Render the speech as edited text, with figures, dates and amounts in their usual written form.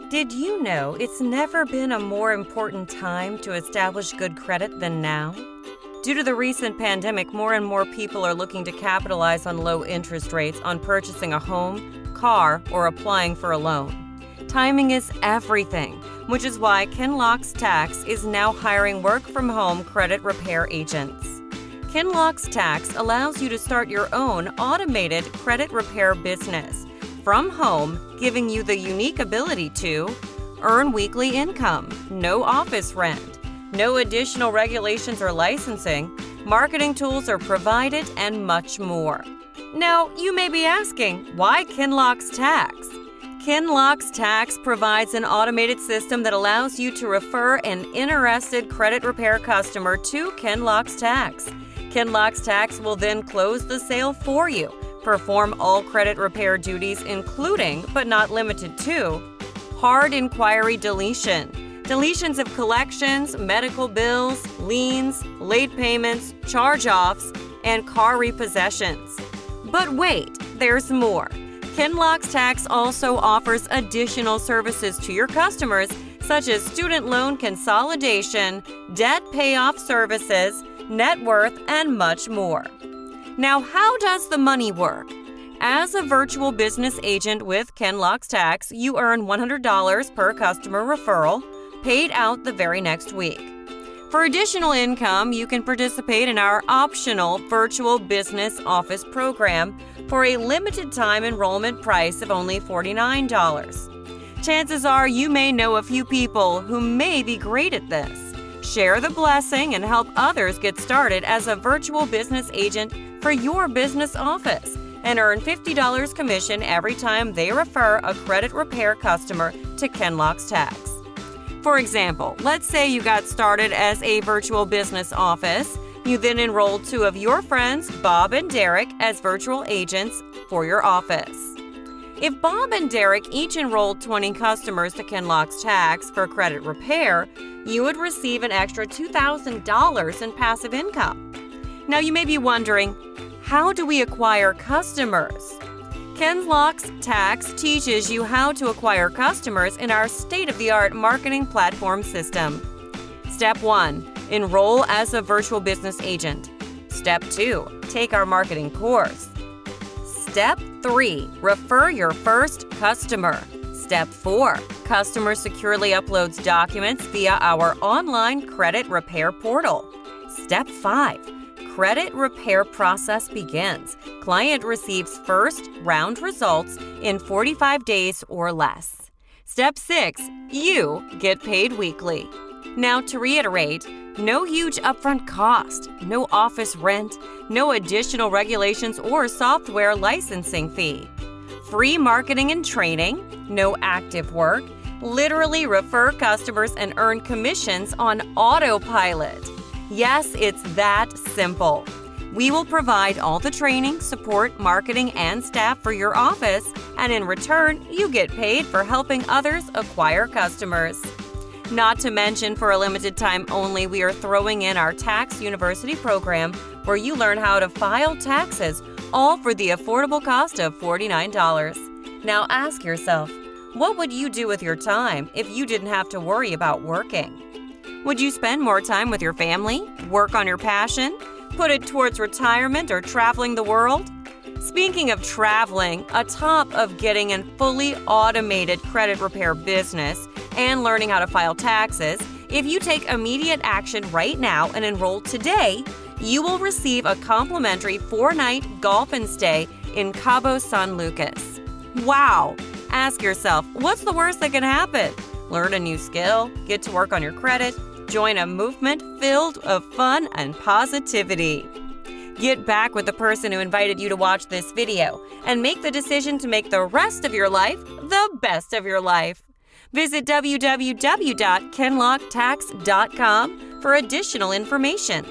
Did you know it's never been a more important time to establish good credit than now? Due to the recent pandemic, more and more people are looking to capitalize on low interest rates on purchasing a home, car, or applying for a loan. Timing is everything, which is why Kinlock's Tax is now hiring work-from-home credit repair agents. Kinlock's Tax allows you to start your own automated credit repair business from home, giving you the unique ability to earn weekly income, no office rent, no additional regulations or licensing, marketing tools are provided, and much more. Now, you may be asking, why Kinlock's Tax? Kinlock's Tax provides an automated system that allows you to refer an interested credit repair customer to Kinlock's Tax. Kinlock's Tax will then close the sale for you, perform all credit repair duties including, but not limited to, hard inquiry deletion, deletions of collections, medical bills, liens, late payments, charge-offs, and car repossessions. But wait, there's more. Kinlock's Tax also offers additional services to your customers such as student loan consolidation, debt payoff services, net worth, and much more. Now, how does the money work? As a virtual business agent with Kinlock's Tax, you earn $100 per customer referral, paid out the very next week. For additional income, you can participate in our optional virtual business office program for a limited time enrollment price of only $49. Chances are you may know a few people who may be great at this. Share the blessing and help others get started as a virtual business agent for your business office and earn $50 commission every time they refer a credit repair customer to Kinlock's Tax. For example, let's say you got started as a virtual business office. You then enrolled two of your friends, Bob and Derek, as virtual agents for your office. If Bob and Derek each enrolled 20 customers to Kinlock's Tax for credit repair, you would receive an extra $2,000 in passive income. Now you may be wondering, how do we acquire customers? Kinlock's Tax teaches you how to acquire customers in our state-of-the-art marketing platform system. Step 1. Enroll as a virtual business agent. Step 2. Take our marketing course. Step 3. Refer your first customer. Step 4. Customer securely uploads documents via our online credit repair portal. Step 5. Credit repair process begins. Client receives first round results in 45 days or less. Step 6. You get paid weekly. Now, to reiterate, no huge upfront cost, no office rent, no additional regulations or software licensing fee. Free marketing and training, no active work, literally refer customers and earn commissions on autopilot. Yes, it's that simple. We will provide all the training, support, marketing, and staff for your office, and in return, you get paid for helping others acquire customers. Not to mention, for a limited time only, we are throwing in our Tax University program where you learn how to file taxes, all for the affordable cost of $49. Now ask yourself, what would you do with your time if you didn't have to worry about working? Would you spend more time with your family, work on your passion, put it towards retirement or traveling the world? Speaking of traveling, atop of getting a fully automated credit repair business and learning how to file taxes, if you take immediate action right now and enroll today, you will receive a complimentary 4-night golf and stay in Cabo San Lucas. Wow! Ask yourself, what's the worst that can happen? Learn a new skill, get to work on your credit, join a movement filled of fun and positivity. Get back with the person who invited you to watch this video and make the decision to make the rest of your life the best of your life. Visit www.kinlocktax.com for additional information.